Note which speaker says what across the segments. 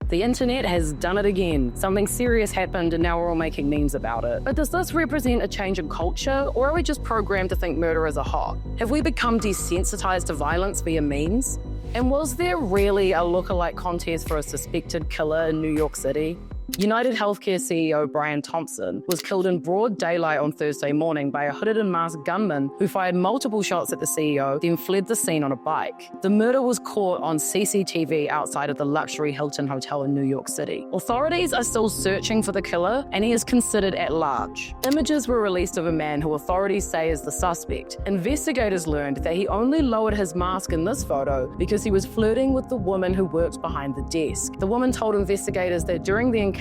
Speaker 1: The internet has done it again. Something serious happened and now we're all making memes about it. But does this represent a change in culture, or are we just programmed to think murderers are hot? Have we become desensitized to violence via memes? And was there really a lookalike contest for a suspected killer in New York City? United Healthcare CEO Brian Thompson was killed in broad daylight on Thursday morning by a hooded and masked gunman who fired multiple shots at the CEO, then fled the scene on a bike. The murder was caught on CCTV outside of the luxury Hilton Hotel in New York City. Authorities are still searching for the killer, and he is considered at large. Images were released of a man who authorities say is the suspect. Investigators learned that he only lowered his mask in this photo because he was flirting with the woman who worked behind the desk. The woman told investigators that during the encounter,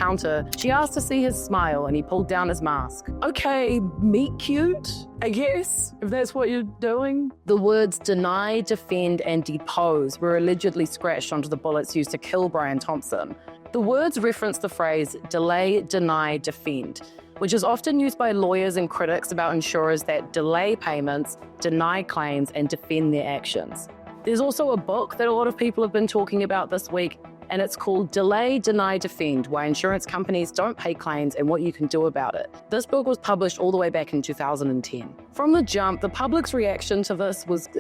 Speaker 1: she asked to see his smile and he pulled down his mask. Okay, meet cute, I guess, if that's what you're doing. The words deny, defend, and depose were allegedly scratched onto the bullets used to kill Brian Thompson. The words reference the phrase delay, deny, defend, which is often used by lawyers and critics about insurers that delay payments, deny claims, and defend their actions. There's also a book that a lot of people have been talking about this week, and it's called Delay, Deny, Defend, Why Insurance Companies Don't Pay Claims and What You Can Do About It. This book was published all the way back in 2010. From the jump, the public's reaction to this was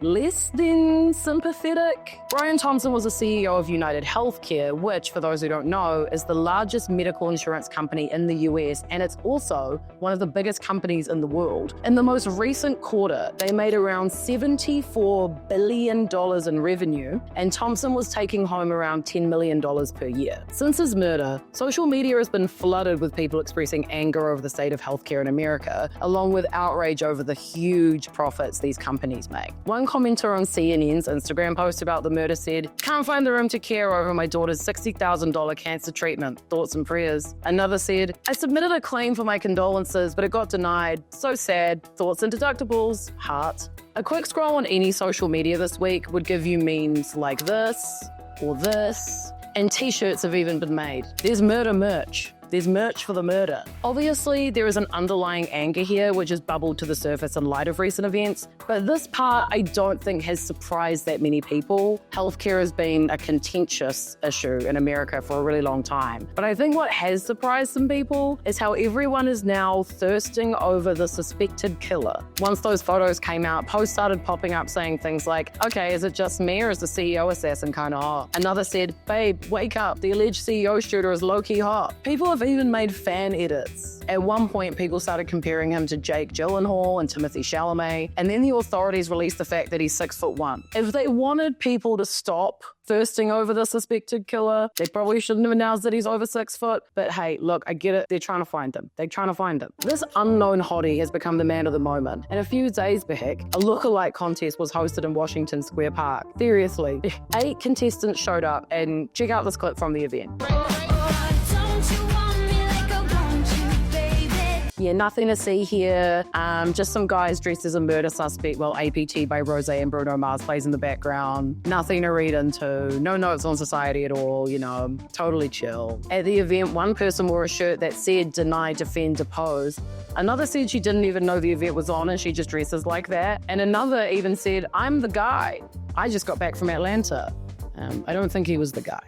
Speaker 1: less than sympathetic. Brian Thompson was the CEO of United Healthcare, which, for those who don't know, is the largest medical insurance company in the US, and it's also one of the biggest companies in the world. In the most recent quarter, they made around $74 billion in revenue, and Thompson was taking home around $10 million per year. Since his murder, social media has been flooded with people expressing anger over the state of healthcare in America, along with outrage over the huge profits these companies make. One commenter on CNN's Instagram post about the murder said, "Can't find the room to care over my daughter's $60,000 cancer treatment. Thoughts and prayers." Another said, "I submitted a claim for my condolences, but it got denied. So sad. Thoughts and deductibles. Heart." A quick scroll on any social media this week would give you memes like this, or this, and t-shirts have even been made. There's murder merch. There's merch for the murder. Obviously, there is an underlying anger here which has bubbled to the surface in light of recent events, but this part I don't think has surprised that many people. Healthcare has been a contentious issue in America for a really long time. But I think what has surprised some people is how everyone is now thirsting over the suspected killer. Once those photos came out, posts started popping up saying things like, "Okay, is it just me or is the CEO assassin kind of hot?" Another said, "Babe, wake up, the alleged CEO shooter is low-key hot." People have even made fan edits. At one point, people started comparing him to Jake Gyllenhaal and Timothy Chalamet, and then the authorities released the fact that he's 6'1". If they wanted people to stop thirsting over the suspected killer, they probably shouldn't have announced that he's over 6 foot. But hey, look, I get it. They're trying to find him. They're trying to find him. This unknown hottie has become the man of the moment. And a few days back, a lookalike contest was hosted in Washington Square Park. Seriously, 8 contestants showed up, and check out this clip from the event. Yeah, nothing to see here. Just some guys dressed as a murder suspect while APT by Rose and Bruno Mars plays in the background. Nothing to read into. No notes on society at all, totally chill. At the event, one person wore a shirt that said deny, defend, depose. Another said she didn't even know the event was on and she just dresses like that. And another even said, "I'm the guy. I just got back from Atlanta." I don't think he was the guy.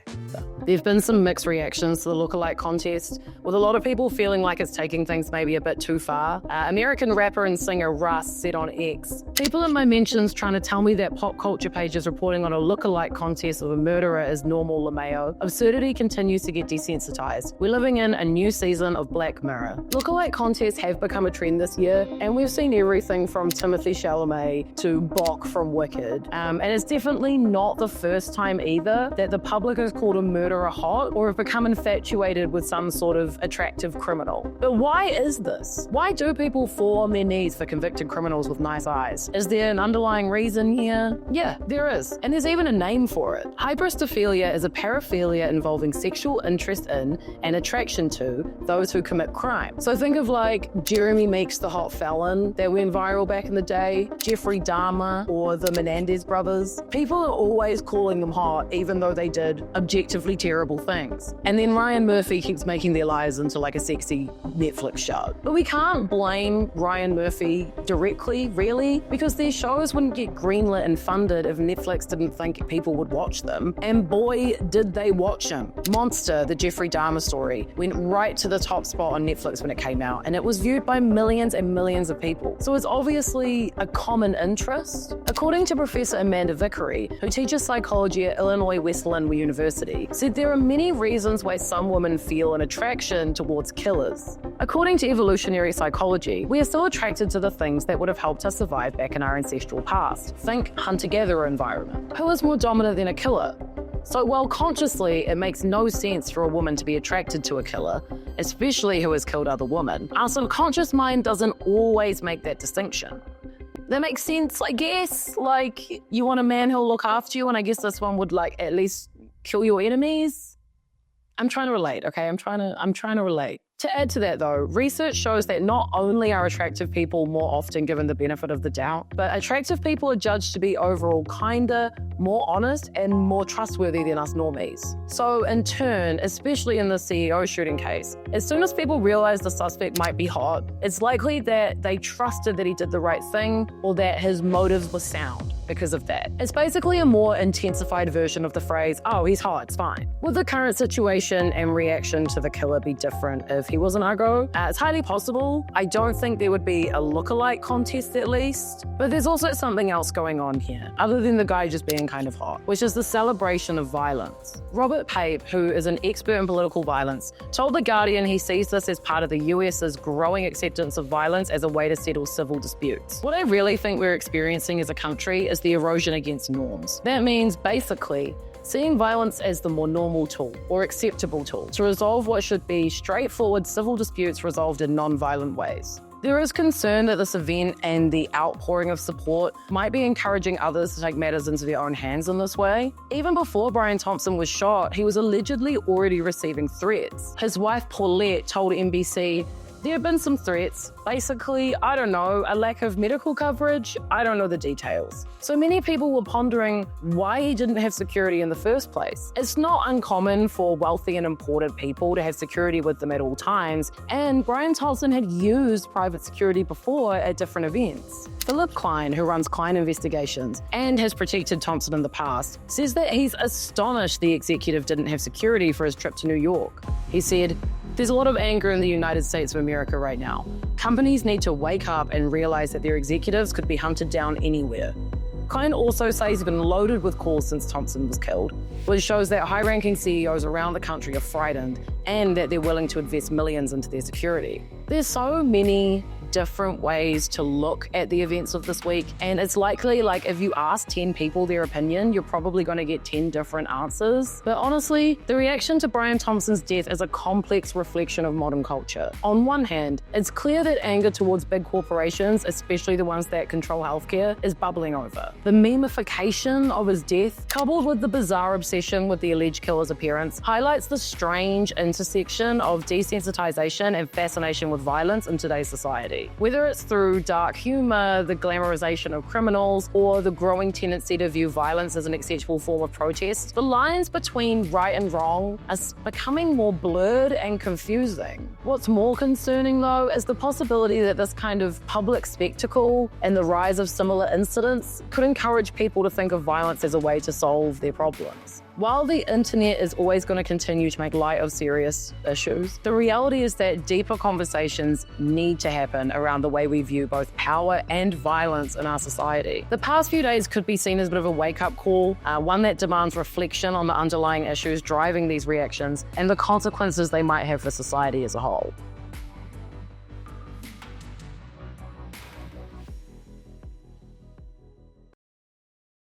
Speaker 1: There have been some mixed reactions to the lookalike contest, with a lot of people feeling like it's taking things maybe a bit too far. American rapper and singer Russ said on X, "People in my mentions trying to tell me that pop culture pages reporting on a lookalike contest of a murderer is normal, LeMayo. Absurdity continues to get desensitized. We're living in a new season of Black Mirror." Lookalike contests have become a trend this year, and we've seen everything from Timothy Chalamet to Bok from Wicked. And it's definitely not the first time either that the public has called a murderer hot or have become infatuated with some sort of attractive criminal. But why is this? Why do people fall on their knees for convicted criminals with nice eyes? Is there an underlying reason here? Yeah, there is. And there's even a name for it. Hybristophilia is a paraphilia involving sexual interest in and attraction to those who commit crime. So think of like Jeremy Meeks, the hot felon that went viral back in the day, Jeffrey Dahmer, or the Menendez brothers. People are always calling them hot not, even though they did objectively terrible things. And then Ryan Murphy keeps making their lives into like a sexy Netflix show. But we can't blame Ryan Murphy directly, really, because their shows wouldn't get greenlit and funded if Netflix didn't think people would watch them. And boy, did they watch them. Monster, the Jeffrey Dahmer story, went right to the top spot on Netflix when it came out, and it was viewed by millions and millions of people. So it's obviously a common interest. According to Professor Amanda Vickery, who teaches psychology at Illinois Wesleyan University, said there are many reasons why some women feel an attraction towards killers. According to evolutionary psychology, we are still attracted to the things that would have helped us survive back in our ancestral past. Think hunter-gatherer environment. Who is more dominant than a killer? So while consciously it makes no sense for a woman to be attracted to a killer, especially who has killed other women, our subconscious mind doesn't always make that distinction. That makes sense, I guess. Like, you want a man who'll look after you, and I guess this one would like at least kill your enemies. I'm trying to relate, okay? I'm trying to relate. To add to that though, research shows that not only are attractive people more often given the benefit of the doubt, but attractive people are judged to be overall kinder, more honest, and more trustworthy than us normies. So in turn, especially in the CEO shooting case, as soon as people realize the suspect might be hot, it's likely that they trusted that he did the right thing or that his motives were sound because of that. It's basically a more intensified version of the phrase, oh, he's hot, it's fine. Would the current situation and reaction to the killer be different if he was an Argo? It's highly possible. I don't think there would be a lookalike contest at least, but there's also something else going on here, other than the guy just being kind of hot, which is the celebration of violence. Robert Pape, who is an expert in political violence, told The Guardian he sees this as part of the US's growing acceptance of violence as a way to settle civil disputes. What I really think we're experiencing as a country is the erosion against norms. That means basically seeing violence as the more normal tool or acceptable tool to resolve what should be straightforward civil disputes resolved in non-violent ways. There is concern that this event and the outpouring of support might be encouraging others to take matters into their own hands in this way. Even before Brian Thompson was shot, he was allegedly already receiving threats. His wife Paulette told NBC, "There have been some threats. Basically, I don't know, a lack of medical coverage. I don't know the details." So many people were pondering why he didn't have security in the first place. It's not uncommon for wealthy and important people to have security with them at all times, and Brian Thompson had used private security before at different events. Philip Klein, who runs Klein Investigations and has protected Thompson in the past, says that he's astonished the executive didn't have security for his trip to New York. He said, "There's a lot of anger in the United States of America right now. Companies need to wake up and realize that their executives could be hunted down anywhere." Klein also says he's been loaded with calls since Thompson was killed, which shows that high-ranking CEOs around the country are frightened and that they're willing to invest millions into their security. There's so many different ways to look at the events of this week, and it's likely, like, if you ask 10 people their opinion, you're probably going to get 10 different answers. But honestly, the reaction to Brian Thompson's death is a complex reflection of modern culture. On one hand, it's clear that anger towards big corporations, especially the ones that control healthcare, is bubbling over. The memeification of his death, coupled with the bizarre obsession with the alleged killer's appearance, highlights the strange intersection of desensitization and fascination with violence in today's society. Whether it's through dark humor, the glamorization of criminals, or the growing tendency to view violence as an acceptable form of protest, the lines between right and wrong are becoming more blurred and confusing. What's more concerning, though, is the possibility that this kind of public spectacle and the rise of similar incidents could encourage people to think of violence as a way to solve their problems. While the internet is always going to continue to make light of serious issues, the reality is that deeper conversations need to happen around the way we view both power and violence in our society. The past few days could be seen as a bit of a wake-up call, one that demands reflection on the underlying issues driving these reactions and the consequences they might have for society as a whole.